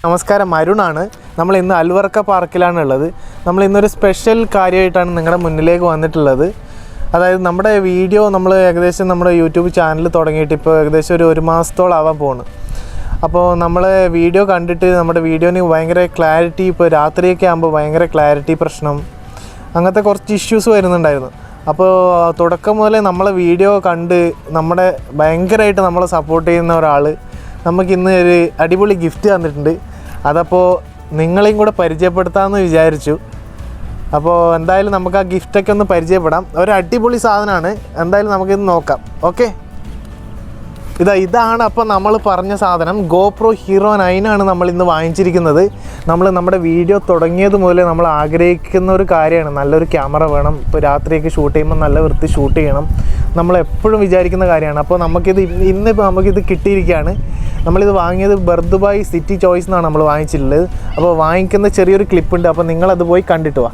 നമസ്കാരം, അരുണാണ്. നമ്മൾ ഇന്ന് അൽവർക്ക പാർക്കിലാണ് ഉള്ളത്. നമ്മൾ ഇന്നൊരു സ്പെഷ്യൽ കാര്യമായിട്ടാണ് നിങ്ങളുടെ മുന്നിലേക്ക് വന്നിട്ടുള്ളത്. അതായത് നമ്മുടെ വീഡിയോ നമ്മൾ ഏകദേശം നമ്മുടെ യൂട്യൂബ് ചാനൽ തുടങ്ങിയിട്ട് ഇപ്പോൾ ഏകദേശം ഒരു മാസത്തോളം ആവാൻ പോകുന്നു. അപ്പോൾ നമ്മൾ വീഡിയോ കണ്ടിട്ട് നമ്മുടെ വീഡിയോന് ഭയങ്കര ക്ലാരിറ്റി, ഇപ്പോൾ രാത്രിയൊക്കെ ആകുമ്പോൾ ഭയങ്കര ക്ലാരിറ്റി പ്രശ്നം, അങ്ങനത്തെ കുറച്ച് ഇഷ്യൂസ് വരുന്നുണ്ടായിരുന്നു. അപ്പോൾ തുടക്കം മുതലേ നമ്മളെ വീഡിയോ കണ്ട് നമ്മുടെ ഭയങ്കരമായിട്ട് നമ്മളെ സപ്പോർട്ട് ചെയ്യുന്ന ഒരാൾ നമുക്കിന്ന് ഒരു അടിപൊളി ഗിഫ്റ്റ് തന്നിട്ടുണ്ട്. അതപ്പോൾ നിങ്ങളെയും കൂടെ പരിചയപ്പെടുത്താമെന്ന് വിചാരിച്ചു. അപ്പോൾ എന്തായാലും നമുക്ക് ആ ഗിഫ്റ്റൊക്കെ ഒന്ന് പരിചയപ്പെടാം. ഒരു അടിപൊളി സാധനമാണ്. എന്തായാലും നമുക്കിത് നോക്കാം. ഓക്കെ, ഇതാണ് അപ്പോൾ നമ്മൾ പറഞ്ഞ സാധനം. GoPro Hero 9 നമ്മൾ ഇന്ന് വാങ്ങിച്ചിരിക്കുന്നത്. നമ്മുടെ വീഡിയോ തുടങ്ങിയത് മുതലേ നമ്മൾ ആഗ്രഹിക്കുന്ന ഒരു കാര്യമാണ്. നല്ലൊരു ക്യാമറ വേണം. ഇപ്പോൾ രാത്രിയൊക്കെ ഷൂട്ട് ചെയ്യുമ്പോൾ നല്ല വൃത്തി ഷൂട്ട് ചെയ്യണം, നമ്മളെപ്പോഴും വിചാരിക്കുന്ന കാര്യമാണ്. അപ്പോൾ ഇന്നിപ്പോൾ നമുക്കിത് കിട്ടിയിരിക്കുകയാണ്. നമ്മളിത് വാങ്ങിയത് ബർദുബായ് സിറ്റി ചോയ്സ് എന്നാണ് നമ്മൾ വാങ്ങിച്ചിട്ടുള്ളത്. അപ്പോൾ വാങ്ങിക്കുന്ന ചെറിയൊരു ക്ലിപ്പുണ്ട്. അപ്പോൾ നിങ്ങളത് പോയി കണ്ടിട്ട് വാ.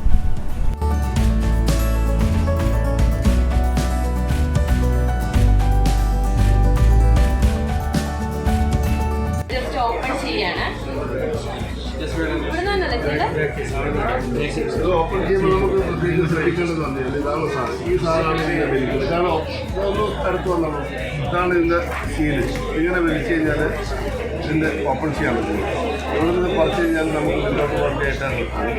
ഓപ്പൺ ചെയ്യുമ്പോൾ നമുക്ക് പ്രത്യേകിച്ച് ശ്രദ്ധിക്കേണ്ടത് തന്നെയാണ്. ഇതാണ് സാധനം. ഈ സാധനമാണ് ഇതിനെ വലിക്കുന്നത്. കാരണം ഒന്ന് അടുത്ത് വന്നപ്പോൾ ഇതാണ് ഇതിൻ്റെ സീല്. ഇങ്ങനെ വലിച്ചു കഴിഞ്ഞാൽ ഇതിൻ്റെ ഓപ്പൺ ചെയ്യാൻ പറ്റും. ഇവിടെ നിന്ന് പറിച്ച് കഴിഞ്ഞാൽ നമുക്ക് മുന്നോട്ട് വണ്ടിയായിട്ടാണ് കിട്ടുന്നത്.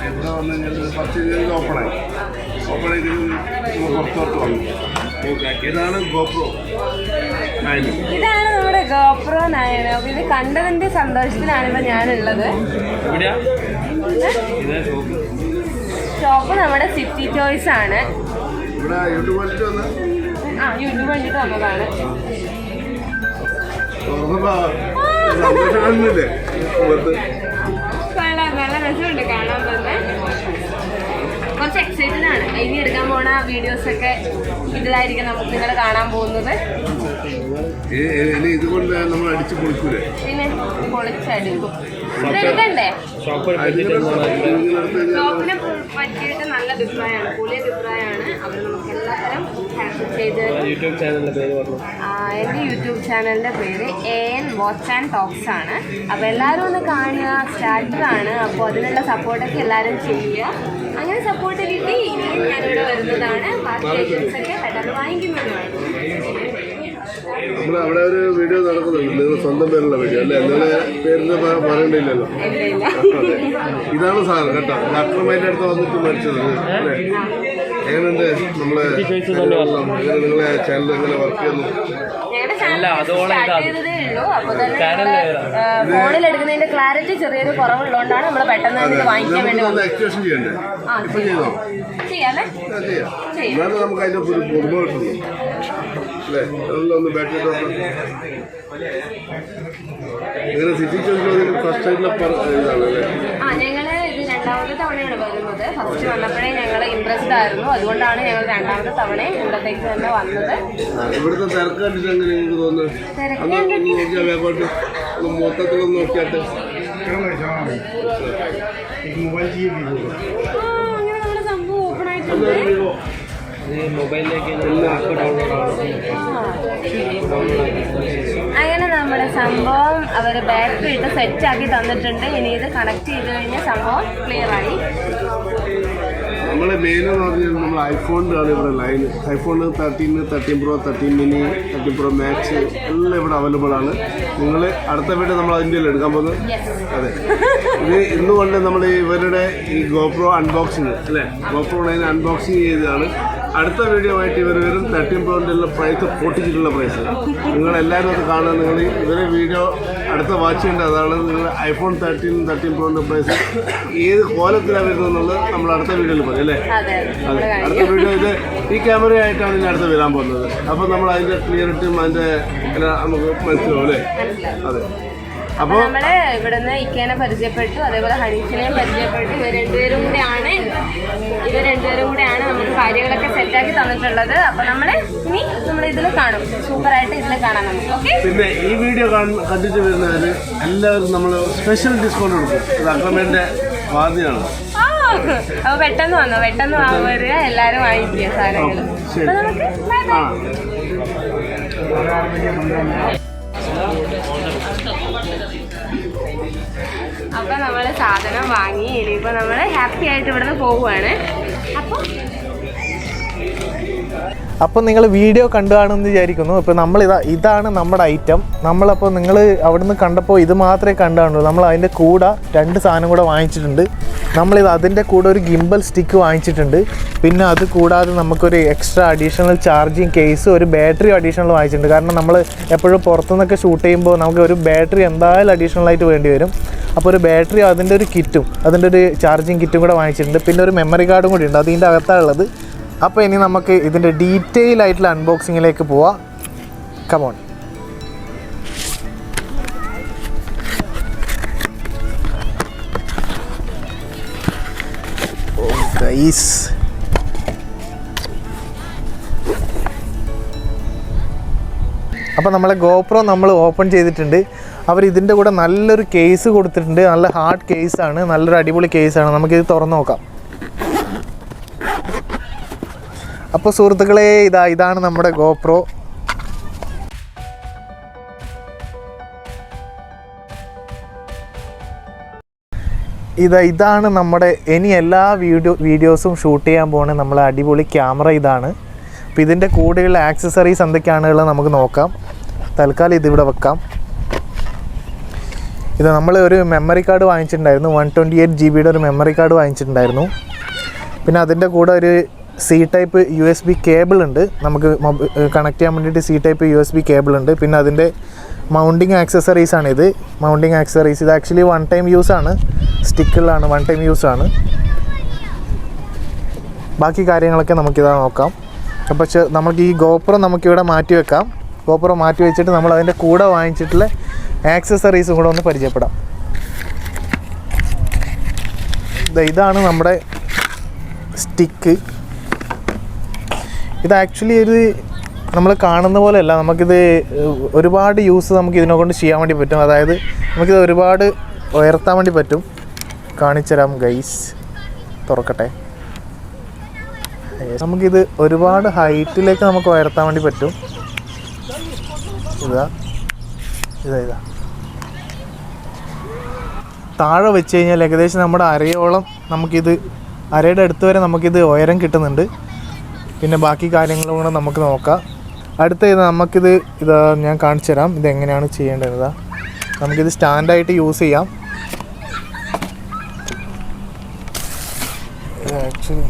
ഇവിടെ വന്നു കഴിഞ്ഞാൽ പറിച്ച് കഴിഞ്ഞാൽ ഓപ്പണായി പുറത്തോട്ട് വന്നു. ഇതാണ് GoPro 9. ഇതാണ് നമ്മുടെ GoPro 9. ഇത് കണ്ടതിന്റെ സന്തോഷത്തിലാണ് ഇപ്പൊ ഞാനുള്ളത്. ഷോപ്പ് നമ്മുടെ സിറ്റി ചോയ്സ് ആണ്. യൂട്യൂബ് വേണ്ടിട്ട് വന്നതാണ്. നല്ല രസമുണ്ട് കാണാൻ തന്നെ. കുറച്ച് എക്സൈറ്റഡ് ആണ്. ഇനി എടുക്കാൻ പോണ വീഡിയോസൊക്കെ ഇതിലായിരിക്കും നമുക്ക് നിങ്ങളെ കാണാൻ പോകുന്നത്. ഇതുകൊണ്ട് നമ്മൾ അടിച്ചു പൊളിക്കൂലേ? പിന്നെ പൊളിച്ചടിക്കും. ഇതെടുക്കണ്ടേ? ഷോപ്പിനെ പറ്റിയിട്ട് നല്ല അഭിപ്രായമാണ്, പൊളി അഭിപ്രായമാണ്. അവർ നമുക്ക് എല്ലാത്തരം ചെയ്ത്. എൻ്റെ യൂട്യൂബ് ചാനലിൻ്റെ പേര് ANWatch&Talks ആണ്. അപ്പോൾ എല്ലാവരും ഒന്ന് കാണുക. സ്റ്റാർട്ടറാണ്. അപ്പോൾ അതിനുള്ള സപ്പോർട്ടൊക്കെ എല്ലാവരും ചെയ്യുക. അങ്ങനെ സപ്പോർട്ട് കിട്ടി ഇനിയും ഞാനിവിടെ വരുന്നതാണ്. ബാക്കി ഐറ്റംസൊക്കെ പെട്ടെന്ന് വാങ്ങിക്കുന്നതാണ്. നമ്മൾ അവിടെ ഒരു വീഡിയോ നടക്കുന്നുണ്ട്. നിങ്ങൾ സ്വന്തം പേരുള്ള വീഡിയോ അല്ലേ? നിങ്ങളെ പേരിന് പറയണ്ടില്ലല്ലോ. ഇതാണ് സാധനം കേട്ടോ. ഡോക്ടർമാരുടെ അടുത്ത് വന്നിട്ട് മേടിച്ചത് അല്ലേ? എങ്ങനെയുണ്ട് നമ്മളെ നിങ്ങളെ ചാനൽ എങ്ങനെ വർക്ക് ചെയ്യുന്നു? ഫോണിൽ എടുക്കുന്നതിന്റെ ക്ലാരിറ്റി ചെറിയൊരു കുറവുള്ളതുകൊണ്ടാണ് നമ്മൾ പെട്ടെന്ന് വാങ്ങിക്കാൻ വേണ്ടി ആക്ടിവേഷൻ ചെയ്യണ്ടേ? ഇപ്പൊ ചെയ്തോ? ചെയ്യാം. എന്നാലും നമുക്ക് അതിന്റെ ഒരു പുറമെ കിട്ടുന്നു അല്ലേ? അതെല്ലാം ഒന്ന് ബാറ്ററി ഇങ്ങനെ സിറ്റി ചോദിക്കുന്നത് ഫസ്റ്റ് ആയിട്ടുള്ള ഇതാണല്ലേ? ഞങ്ങള് ഇത് രണ്ടാമത്തെ തവണയാണ് വരുന്നത്. ഫസ്റ്റ് വന്നപ്പോഴേ ഞങ്ങൾ ഇൻട്രസ്റ്റ് ആയിരുന്നു. അതുകൊണ്ടാണ് ഞങ്ങൾ രണ്ടാമത്തെ തവണ ഇവിടത്തേക്ക് തന്നെ വന്നത്. ഇവിടുത്തെ തിരക്ക് കണ്ടിട്ട് എങ്ങനെ നിങ്ങൾക്ക് തോന്നുന്നു? നോക്കിയാൽ വേഗോട്ട് മൊത്തത്തിലൊന്ന് നോക്കിയാട്ട് അങ്ങനെ നമ്മുടെ സംഭവം ഓപ്പൺ ആയിട്ടുണ്ട്. അങ്ങനെ നമ്മുടെ സംഭവം അവർ ബാറ്ററി ഇട്ട് സെറ്റാക്കി തന്നിട്ടുണ്ട്. ഇനി ഇത് കണക്ട് ചെയ്ത് കഴിഞ്ഞാൽ സംഭവം ക്ലിയർ ആയി. നമ്മളെ മെയിൻ എന്ന് പറഞ്ഞാൽ നമ്മൾ ഐഫോണിലാണ് ഇവിടെ line. IPhone 13, 13 Pro, 13 mini, 13 Pro Max എല്ലാം ഇവിടെ അവൈലബിൾ ആണ്. നിങ്ങൾ അടുത്ത വീഡിയോ നമ്മൾ അതിൻ്റെ എടുക്കാൻ പോകുന്നത്. അതെ, ഇത് ഇന്നുകൊണ്ട് നമ്മൾ ഇവരുടെ ഈ GoPro അൺബോക്സിങ് അല്ലേ? GoPro 9 അൺബോക്സിങ് ചെയ്തതാണ്. അടുത്ത വീഡിയോ ആയിട്ട് ഇവർ വരും. 13 Proൻ്റെ പ്രൈസ് പൊട്ടിച്ചിട്ടുള്ള പ്രൈസ് നിങ്ങളെല്ലാവരും അത് കാണുക. നിങ്ങൾ ഇവരെ വീഡിയോ അടുത്ത വാച്ച് ചെയ്യേണ്ടത് അതാണ്. നിങ്ങൾ iPhone 13, 13 Proൻ്റെ പ്രൈസ് ഏത് കോലത്തിലാണ് വരുന്നത് നമ്മൾ അടുത്ത വീഡിയോയിൽ പറയും അല്ലേ? അതെ, അടുത്ത വീഡിയോ ഇത് ഈ ക്യാമറയായിട്ടാണ് ഇനി അടുത്ത് വരാൻ പോകുന്നത്. അപ്പോൾ നമ്മൾ അതിൻ്റെ ക്ലിയറിറ്റിയും അതിൻ്റെ എല്ലാം നമുക്ക് മനസ്സിലാവും അല്ലേ? അതെ. അപ്പോൾ നമ്മള് ഇവിടുന്ന് ഇക്കേനെ പരിചയപ്പെട്ടു, അതേപോലെ ഹനീഷിനെയും പരിചയപ്പെട്ടു. ഇവർ രണ്ടുപേരും കൂടെയാണ് നമുക്ക് കാര്യങ്ങളൊക്കെ സെറ്റാക്കി തന്നിട്ടുള്ളത്. അപ്പോൾ ഇനി നമ്മൾ ഇതിൽ കാണും. സൂപ്പറായിട്ട് ഇതിൽ കാണാം നമുക്ക്. ഓക്കെ, പിന്നെ ഈ വീഡിയോ കണ്ടിട്ട് വരുന്നവര് എല്ലാവരും നമ്മൾ സ്പെഷ്യൽ ഡിസ്കൗണ്ട് കൊടുക്കും. ഇത് അക്രമേന്റെ വാദിയാണ്. അപ്പോൾ പെട്ടെന്ന് വരിക, എല്ലാവരും വാങ്ങിക്കുക സാധനങ്ങൾ. അപ്പോൾ നമുക്ക് ബൈ ബൈ. അപ്പം നമ്മൾ സാധനം വാങ്ങി ഇനിയിപ്പോൾ നമ്മൾ ഹാപ്പി ആയിട്ട് ഇവിടുന്ന് പോവുകയാണ്. അപ്പം നിങ്ങൾ വീഡിയോ കണ്ടു കാണുമെന്ന് വിചാരിക്കുന്നു. അപ്പോൾ ഇതാണ് നമ്മുടെ ഐറ്റം. നമ്മളപ്പോൾ നിങ്ങൾ അവിടുന്ന് കണ്ടപ്പോൾ ഇത് മാത്രമേ കണ്ടു കാണുള്ളൂ. നമ്മൾ അതിൻ്റെ കൂടെ 2 സാധനം കൂടെ വാങ്ങിച്ചിട്ടുണ്ട്. അതിൻ്റെ കൂടെ ഒരു ഗിംബൽ സ്റ്റിക്ക് വാങ്ങിച്ചിട്ടുണ്ട്. പിന്നെ അത് കൂടാതെ നമുക്കൊരു എക്സ്ട്രാ അഡീഷണൽ ചാർജിങ് കേസ്, ഒരു ബാറ്ററി അഡീഷണൽ വാങ്ങിച്ചിട്ടുണ്ട്. കാരണം നമ്മൾ എപ്പോഴും പുറത്തുനിന്നൊക്കെ ഷൂട്ട് ചെയ്യുമ്പോൾ നമുക്ക് ഒരു ബാറ്ററി എന്തായാലും അഡീഷണൽ ആയിട്ട് വേണ്ടി വരും. അപ്പോൾ ഒരു ബാറ്ററി, അതിൻ്റെ ഒരു കിറ്റും, അതിൻ്റെ ഒരു ചാർജിങ് കിറ്റും കൂടെ വാങ്ങിച്ചിട്ടുണ്ട്. പിന്നെ ഒരു മെമ്മറി കാർഡും കൂടി ഉണ്ട്, അതിൻ്റെ അകത്താണുള്ളത്. അപ്പോൾ ഇനി നമുക്ക് ഇതിൻ്റെ ഡീറ്റെയിൽ ആയിട്ടുള്ള അൺബോക്സിങ്ങിലേക്ക് പോവാം. കമോൺ. ഗൈസ്, അപ്പോൾ നമ്മളെ ഗോപ്രോ നമ്മൾ ഓപ്പൺ ചെയ്തിട്ടുണ്ട്. അവർ ഇതിൻ്റെ കൂടെ നല്ലൊരു കേസ് കൊടുത്തിട്ടുണ്ട്. നല്ല ഹാർഡ് കേസാണ്, നല്ലൊരു അടിപൊളി കേസാണ്. നമുക്കിത് തുറന്ന് നോക്കാം. അപ്പോൾ സുഹൃത്തുക്കളെ, ഇതാണ് നമ്മുടെ ഗോപ്രോ. ഇതാണ് നമ്മുടെ ഇനി എല്ലാ വീഡിയോസും ഷൂട്ട് ചെയ്യാൻ പോകുന്ന നമ്മളെ അടിപൊളി ക്യാമറ ഇതാണ്. അപ്പോൾ ഇതിൻ്റെ കൂടെയുള്ള ആക്സസറീസ് എന്തൊക്കെയാണുള്ളത് നമുക്ക് നോക്കാം. തൽക്കാലം ഇതിവിടെ വെക്കാം. നമ്മൾ ഒരു മെമ്മറി കാർഡ് വാങ്ങിച്ചിട്ടുണ്ടായിരുന്നു. 128 GB ഒരു മെമ്മറി കാർഡ് വാങ്ങിച്ചിട്ടുണ്ടായിരുന്നു. പിന്നെ അതിൻ്റെ കൂടെ ഒരു C ടൈപ്പ് USB കേബിൾ ഉണ്ട്. നമുക്ക് കണക്ട് ചെയ്യാൻ വേണ്ടിയിട്ട് C ടൈപ്പ് USB കേബിൾ ഉണ്ട്. പിന്നെ അതിൻ്റെ മൗണ്ടിങ് ആക്സസറീസാണിത്. മൗണ്ടിങ് ആക്സസറീസ് ഇത് ആക്ച്വലി 1 ടൈം യൂസാണ്. സ്റ്റിക്കുകളാണ്, 1 ടൈം യൂസാണ്. ബാക്കി കാര്യങ്ങളൊക്കെ നമുക്കിതാ നോക്കാം. അപ്പോൾ നമുക്ക് ഈ ഗോപ്രോ നമുക്കിവിടെ മാറ്റി വെക്കാം. ഗോപ്രോ മാറ്റി വെച്ചിട്ട് നമ്മൾ അതിൻ്റെ കൂടെ വാങ്ങിച്ചിട്ടുള്ള ആക്സസറീസും കൂടെ ഒന്ന് പരിചയപ്പെടാം. ഇതാണ് നമ്മുടെ സ്റ്റിക്ക്. ഇത് ആക്ച്വലി നമ്മൾ കാണുന്ന പോലെയല്ല. നമുക്കിത് ഒരുപാട് യൂസ് നമുക്ക് ഇതിനെ കൊണ്ട് ചെയ്യാൻ വേണ്ടി പറ്റും. അതായത് നമുക്കിത് ഒരുപാട് ഉയർത്താൻ വേണ്ടി പറ്റും. കാണിച്ചുതരാം ഗൈസ്. തുറക്കട്ടെ. നമുക്കിത് ഒരുപാട് ഹൈറ്റിലേക്ക് നമുക്ക് ഉയർത്താൻ വേണ്ടി പറ്റും. ഇതാ താഴെ വെച്ച് കഴിഞ്ഞാൽ ഏകദേശം നമ്മുടെ അരയോളം അരയുടെ അടുത്ത് വരെ നമുക്കിത് ഉയരം കിട്ടുന്നുണ്ട്. പിന്നെ ബാക്കി കാര്യങ്ങളും കൂടെ നമുക്ക് നോക്കാം. നമുക്കിത് ഞാൻ കാണിച്ചു തരാം ഇതെങ്ങനെയാണ് ചെയ്യേണ്ടത്. നമുക്കിത് സ്റ്റാൻഡായിട്ട് യൂസ് ചെയ്യാം. ആക്ച്വലി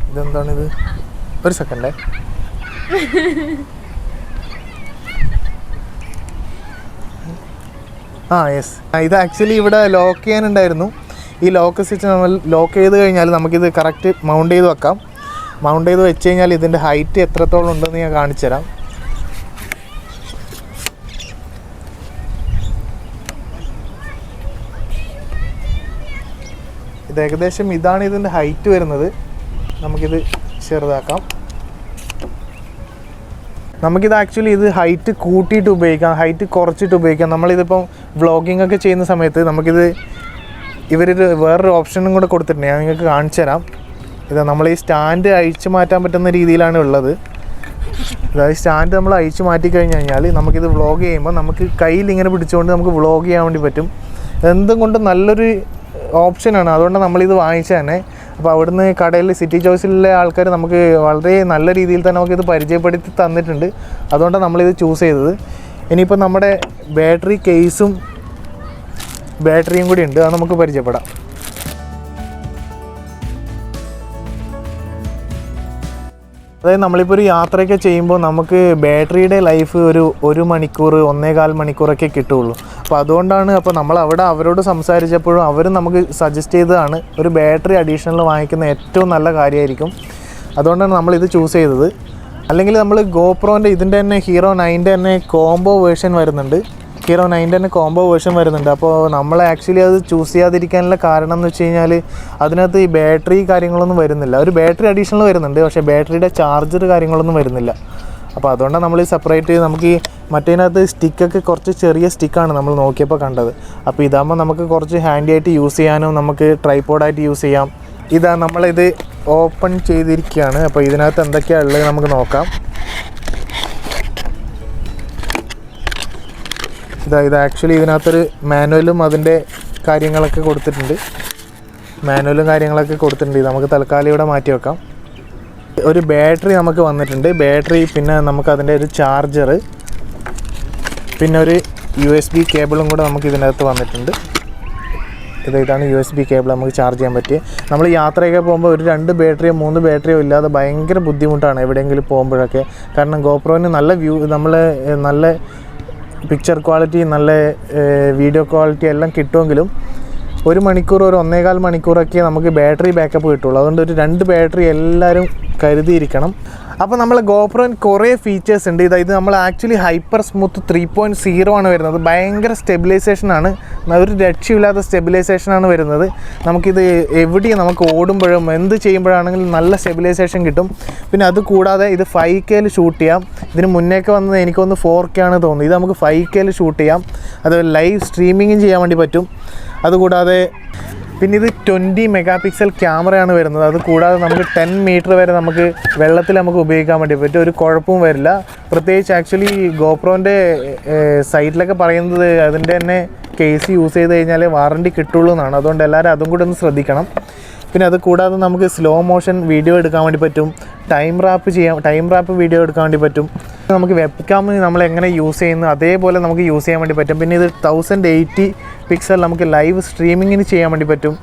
ഇതെന്താണിത്? ഒരു സെക്കൻഡേ. യെസ്, ഇത് ആക്ച്വലി ഇവിടെ ലോക്ക് ചെയ്യാനുണ്ടായിരുന്നു. ഈ ലോക്ക് സ്വിച്ച് നമ്മൾ ലോക്ക് ചെയ്ത് കഴിഞ്ഞാൽ നമുക്കിത് കറക്റ്റ് മൗണ്ട് ചെയ്ത് വെക്കാം. മൗണ്ട് ചെയ്ത് വെച്ച് കഴിഞ്ഞാൽ ഇതിൻ്റെ ഹൈറ്റ് എത്രത്തോളം ഉണ്ടെന്ന് ഞാൻ കാണിച്ചു തരാം. ഇത് ഏകദേശം ഇതാണ് ഇതിൻ്റെ ഹൈറ്റ് വരുന്നത്. നമുക്കിത് ചെറുതാക്കാം. നമുക്കിത് ആക്ച്വലി ഹൈറ്റ് കൂട്ടിയിട്ട് ഉപയോഗിക്കാം, ഹൈറ്റ് കുറച്ചിട്ട് ഉപയോഗിക്കാം. നമ്മളിതിപ്പം വ്ളോഗിംഗ് ഒക്കെ ചെയ്യുന്ന സമയത്ത് നമുക്കിത് വേറൊരു ഓപ്ഷനും കൂടെ കൊടുത്തിട്ടുണ്ട്. ഞാൻ നിങ്ങൾക്ക് കാണിച്ചു തരാം. നമ്മൾ ഈ സ്റ്റാൻഡ് അഴിച്ചു മാറ്റാൻ പറ്റുന്ന രീതിയിലാണ് ഉള്ളത്. അതായത് സ്റ്റാൻഡ് നമ്മൾ അഴിച്ചു മാറ്റി കഴിഞ്ഞ് കഴിഞ്ഞാൽ നമുക്കിത് വ്ളോഗ് ചെയ്യുമ്പോൾ നമുക്ക് കയ്യിൽ ഇങ്ങനെ പിടിച്ചുകൊണ്ട് നമുക്ക് വ്ളോഗ് ചെയ്യാൻ വേണ്ടി പറ്റും. എന്തും കൊണ്ട് നല്ലൊരു ഓപ്ഷനാണ്. അതുകൊണ്ട് നമ്മളിത് വാങ്ങിച്ചത് തന്നെ. അപ്പോൾ അവിടുന്ന് കടയിൽ സിറ്റി ചോയ്സിലെ ആൾക്കാർ നമുക്ക് വളരെ നല്ല രീതിയിൽ തന്നെ നമുക്കിത് പരിചയപ്പെടുത്തി തന്നിട്ടുണ്ട്. അതുകൊണ്ടാണ് നമ്മളിത് ചൂസ് ചെയ്തത്. ഇനിയിപ്പോൾ നമ്മുടെ ബാറ്ററി കേസും ബാറ്ററിയും കൂടി ഉണ്ട്, അത് നമുക്ക് പരിചയപ്പെടാം. അതായത് നമ്മളിപ്പോൾ ഒരു യാത്രയൊക്കെ ചെയ്യുമ്പോൾ നമുക്ക് ബാറ്ററിയുടെ ലൈഫ് ഒരു 1 മണിക്കൂർ 1.25 മണിക്കൂറൊക്കെ കിട്ടുകയുള്ളൂ. അപ്പോൾ അതുകൊണ്ടാണ് നമ്മൾ അവരോട് സംസാരിച്ചപ്പോഴും അവർ നമുക്ക് സജസ്റ്റ് ചെയ്തതാണ് ഒരു ബാറ്ററി അഡീഷണൽ വാങ്ങിക്കുന്ന ഏറ്റവും നല്ല കാര്യമായിരിക്കും. അതുകൊണ്ടാണ് നമ്മളിത് ചൂസ് ചെയ്തത്. അല്ലെങ്കിൽ നമ്മൾ ഗോപ്രോൻ്റെ ഇതിൻ്റെ തന്നെ ഹീറോ 9 തന്നെ കോംബോ വേർഷൻ വരുന്നുണ്ട്. അപ്പോൾ നമ്മൾ ആക്ച്വലി അത് ചൂസ് ചെയ്യാതിരിക്കാനുള്ള കാരണം എന്ന് വെച്ച് കഴിഞ്ഞാൽ അതിനകത്ത് ഈ ബാറ്ററി കാര്യങ്ങളൊന്നും വരുന്നില്ല. ഒരു ബാറ്ററി അഡീഷണൽ വരുന്നുണ്ട്, പക്ഷേ ബാറ്ററിയുടെ ചാർജർ കാര്യങ്ങളൊന്നും വരുന്നില്ല. അപ്പോൾ അതുകൊണ്ടാണ് നമ്മൾ നമുക്ക് ഈ മറ്റേതിനകത്ത് സ്റ്റിക്കൊക്കെ കുറച്ച് ചെറിയ സ്റ്റിക്കാണ് നമ്മൾ നോക്കിയപ്പോൾ കണ്ടത്. അപ്പോൾ ഇതാകുമ്പോൾ നമുക്ക് കുറച്ച് ഹാൻഡി ആയിട്ട് യൂസ് ചെയ്യാനും നമുക്ക് ട്രൈപോഡായിട്ട് യൂസ് ചെയ്യാം. നമ്മളിത് ഓപ്പൺ ചെയ്തിരിക്കുകയാണ്. അപ്പോൾ ഇതിനകത്ത് എന്തൊക്കെയാണ് ഉള്ളത് നമുക്ക് നോക്കാം. ഇത് ആക്ച്വലി ഇതിനകത്തൊരു മാനുവലും അതിൻ്റെ കാര്യങ്ങളൊക്കെ കൊടുത്തിട്ടുണ്ട്, മാനുവലും കാര്യങ്ങളൊക്കെ കൊടുത്തിട്ടുണ്ട്. നമുക്ക് തൽക്കാലം ഇവിടെ മാറ്റി വെക്കാം. ഒരു ബാറ്ററി നമുക്ക് വന്നിട്ടുണ്ട്, ബാറ്ററി, പിന്നെ നമുക്ക് അതിൻ്റെ ഒരു ചാർജർ, പിന്നെ ഒരു USB കേബിളും കൂടെ നമുക്ക് ഇതിനകത്ത് വന്നിട്ടുണ്ട്. ഇതാണ് USB കേബിൾ, നമുക്ക് ചാർജ് ചെയ്യാൻ പറ്റിയ. നമ്മൾ യാത്രയൊക്കെ പോകുമ്പോൾ ഒരു 2 ബാറ്ററിയോ 3 ബാറ്ററിയോ ഇല്ലാതെ ഭയങ്കര ബുദ്ധിമുട്ടാണ് എവിടെയെങ്കിലും പോകുമ്പോഴൊക്കെ. കാരണം ഗോപ്രോന് നല്ല നല്ല പിക്ചർ ക്വാളിറ്റി, നല്ല വീഡിയോ ക്വാളിറ്റി എല്ലാം കിട്ടുമെങ്കിലും 1 മണിക്കൂർ, ഒരു 1.25 മണിക്കൂറൊക്കെ നമുക്ക് ബാറ്ററി ബാക്കപ്പ് കിട്ടുള്ളൂ. അതുകൊണ്ട് ഒരു 2 ബാറ്ററി എല്ലാവരും കരുതിയിരിക്കണം. അപ്പോൾ നമ്മൾ ഗോപ്രോന് കുറേ ഫീച്ചേഴ്സ് ഉണ്ട്. ഇത് നമ്മൾ ആക്ച്വലി ഹൈപ്പർ സ്മൂത്ത് 3.0 ആണ് വരുന്നത്. ഭയങ്കര സ്റ്റെബിലൈസേഷനാണ്, ഒരു രക്ഷയില്ലാത്ത സ്റ്റെബിലൈസേഷനാണ് വരുന്നത്. നമുക്കിത് എവിടെയും നമുക്ക് ഓടുമ്പോഴും എന്ത് ചെയ്യുമ്പോഴാണെങ്കിലും നല്ല സ്റ്റെബിലൈസേഷൻ കിട്ടും. പിന്നെ അത് കൂടാതെ ഇത് 5Kയിൽ ഷൂട്ട് ചെയ്യാം. ഇതിന് മുന്നേക്ക് വന്നത് എനിക്കൊന്ന് 4K ആണ് തോന്നുന്നത്. ഇത് നമുക്ക് 5Kയിൽ ഷൂട്ട് ചെയ്യാം. അത് ലൈവ് സ്ട്രീമിങ്ങും ചെയ്യാൻ വേണ്ടി പറ്റും. അതുകൂടാതെ പിന്നെ ഇത് 20 മെഗാ പിക്സൽ ക്യാമറയാണ് വരുന്നത്. അത് കൂടാതെ നമുക്ക് 10 മീറ്റർ വരെ നമുക്ക് വെള്ളത്തിൽ നമുക്ക് ഉപയോഗിക്കാൻ വേണ്ടി പറ്റും. ഒരു കുഴപ്പവും വരില്ല. പ്രത്യേകിച്ച് ആക്ച്വലി ഗോപ്രോൻ്റെ സൈറ്റിലൊക്കെ പറയുന്നത് അതിൻ്റെ തന്നെ കേസ് യൂസ് ചെയ്ത് കഴിഞ്ഞാൽ വാറണ്ടി കിട്ടുള്ളൂ എന്നാണ്. അതുകൊണ്ട് എല്ലാവരും അതും കൂടെ ഒന്ന് ശ്രദ്ധിക്കണം. പിന്നെ അത് കൂടാതെ നമുക്ക് സ്ലോ മോഷൻ വീഡിയോ എടുക്കാൻ വേണ്ടി പറ്റും, ടൈം റാപ്പ് വീഡിയോ എടുക്കാൻ വേണ്ടി പറ്റും. നമുക്ക് വെബ്കാം നമ്മൾ എങ്ങനെ യൂസ് ചെയ്യുന്നു അതേപോലെ നമുക്ക് യൂസ് ചെയ്യാൻ വേണ്ടി പറ്റും. പിന്നെ ഇത് 1080 പിക്സൽ നമുക്ക് ലൈവ് സ്ട്രീമിങ്ങിന് ചെയ്യാൻ വേണ്ടി പറ്റും.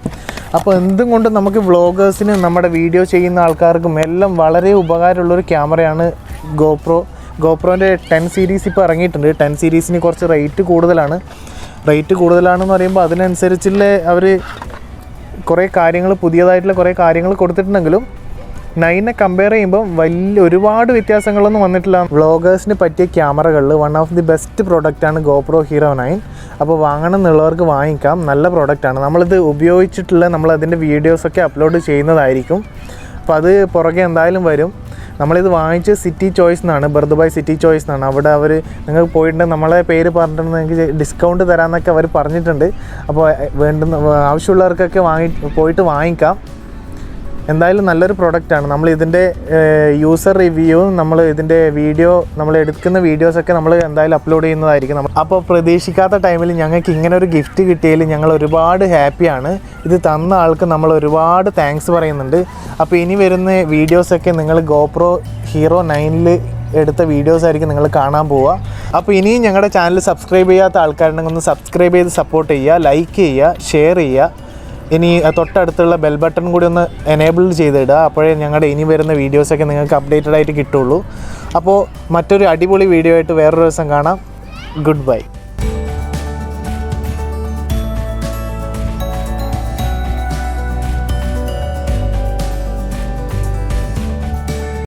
അപ്പോൾ എന്തും കൊണ്ടും നമുക്ക് വ്ളോഗേഴ്സിനും നമ്മുടെ വീഡിയോ ചെയ്യുന്ന ആൾക്കാർക്കും എല്ലാം വളരെ ഉപകാരമുള്ളൊരു ക്യാമറയാണ് ഗോപ്രോൻ്റെ 10 സീരീസ് ഇപ്പോൾ ഇറങ്ങിയിട്ടുണ്ട്. 10 സീരീസിന് കുറച്ച് റേറ്റ് കൂടുതലാണെന്ന് പറയുമ്പോൾ അതിനനുസരിച്ചുള്ള അവർ കുറേ കാര്യങ്ങൾ, പുതിയതായിട്ടുള്ള കുറേ കാര്യങ്ങൾ കൊടുത്തിട്ടുണ്ടെങ്കിലും 9 കമ്പയർ ചെയ്യുമ്പോൾ ഒരുപാട് വ്യത്യാസങ്ങളൊന്നും വന്നിട്ടില്ല. വ്ളോഗേഴ്സിന് പറ്റിയ ക്യാമറകളിൽ വൺ ഓഫ് ദി ബെസ്റ്റ് പ്രോഡക്റ്റാണ് ഗോപ്രോ ഹീറോ 9. അപ്പോൾ വാങ്ങണം എന്നുള്ളവർക്ക് വാങ്ങിക്കാം, നല്ല പ്രോഡക്റ്റാണ്. നമ്മളിത് ഉപയോഗിച്ചിട്ടുള്ള നമ്മളതിൻ്റെ വീഡിയോസൊക്കെ അപ്ലോഡ് ചെയ്യുന്നതായിരിക്കും. അപ്പോൾ അത് പുറകെ എന്തായാലും വരും. നമ്മളിത് വാങ്ങിച്ച് സിറ്റി ചോയ്സ് എന്നാണ്, ബർദുബായ് സിറ്റി ചോയ്സ് എന്നാണ്. അവിടെ അവർ നിങ്ങൾക്ക് പോയിട്ടുണ്ടെങ്കിൽ നമ്മളെ പേര് പറഞ്ഞിട്ടുണ്ടെങ്കിൽ നിങ്ങൾക്ക് ഡിസ്കൗണ്ട് തരാമെന്നൊക്കെ അവർ പറഞ്ഞിട്ടുണ്ട്. അപ്പോൾ ആവശ്യമുള്ളവർക്കൊക്കെ പോയിട്ട് വാങ്ങിക്കാം. എന്തായാലും നല്ലൊരു പ്രോഡക്റ്റാണ്. നമ്മൾ ഇതിൻ്റെ യൂസർ റിവ്യൂവും നമ്മൾ ഇതിൻ്റെ നമ്മൾ എടുക്കുന്ന വീഡിയോസൊക്കെ നമ്മൾ എന്തായാലും അപ്ലോഡ് ചെയ്യുന്നതായിരിക്കും. അപ്പോൾ പ്രതീക്ഷിക്കാത്ത ടൈമിൽ ഞങ്ങൾക്ക് ഇങ്ങനെ ഒരു ഗിഫ്റ്റ് കിട്ടിയതിൽ ഞങ്ങൾ ഒരുപാട് ഹാപ്പിയാണ്. ഇത് തന്ന ആൾക്ക് നമ്മൾ ഒരുപാട് താങ്ക്സ് പറയുന്നുണ്ട്. അപ്പോൾ ഇനി വരുന്ന വീഡിയോസൊക്കെ നിങ്ങൾ ഗോപ്രോ ഹീറോ 9ൽ എടുത്ത വീഡിയോസായിരിക്കും നിങ്ങൾ കാണാൻ പോവുക. അപ്പോൾ ഇനിയും ഞങ്ങളുടെ ചാനൽ സബ്സ്ക്രൈബ് ചെയ്യാത്ത ആൾക്കാരുണ്ടെങ്കിൽ ഒന്ന് സബ്സ്ക്രൈബ് ചെയ്ത് സപ്പോർട്ട് ചെയ്യുക, ലൈക്ക് ചെയ്യുക, ഷെയർ ചെയ്യുക. ഇനി തൊട്ടടുത്തുള്ള ബെൽ ബട്ടൺ കൂടി ഒന്ന് എനേബിൾ ചെയ്തിടുക. അപ്പോഴേ ഞങ്ങളുടെ ഇനി വരുന്ന വീഡിയോസൊക്കെ നിങ്ങൾക്ക് അപ്ഡേറ്റഡ് ആയിട്ട് കിട്ടുള്ളൂ. അപ്പോൾ മറ്റൊരു അടിപൊളി വീഡിയോ ആയിട്ട് വേറൊരു ദിവസം കാണാം. Good bye.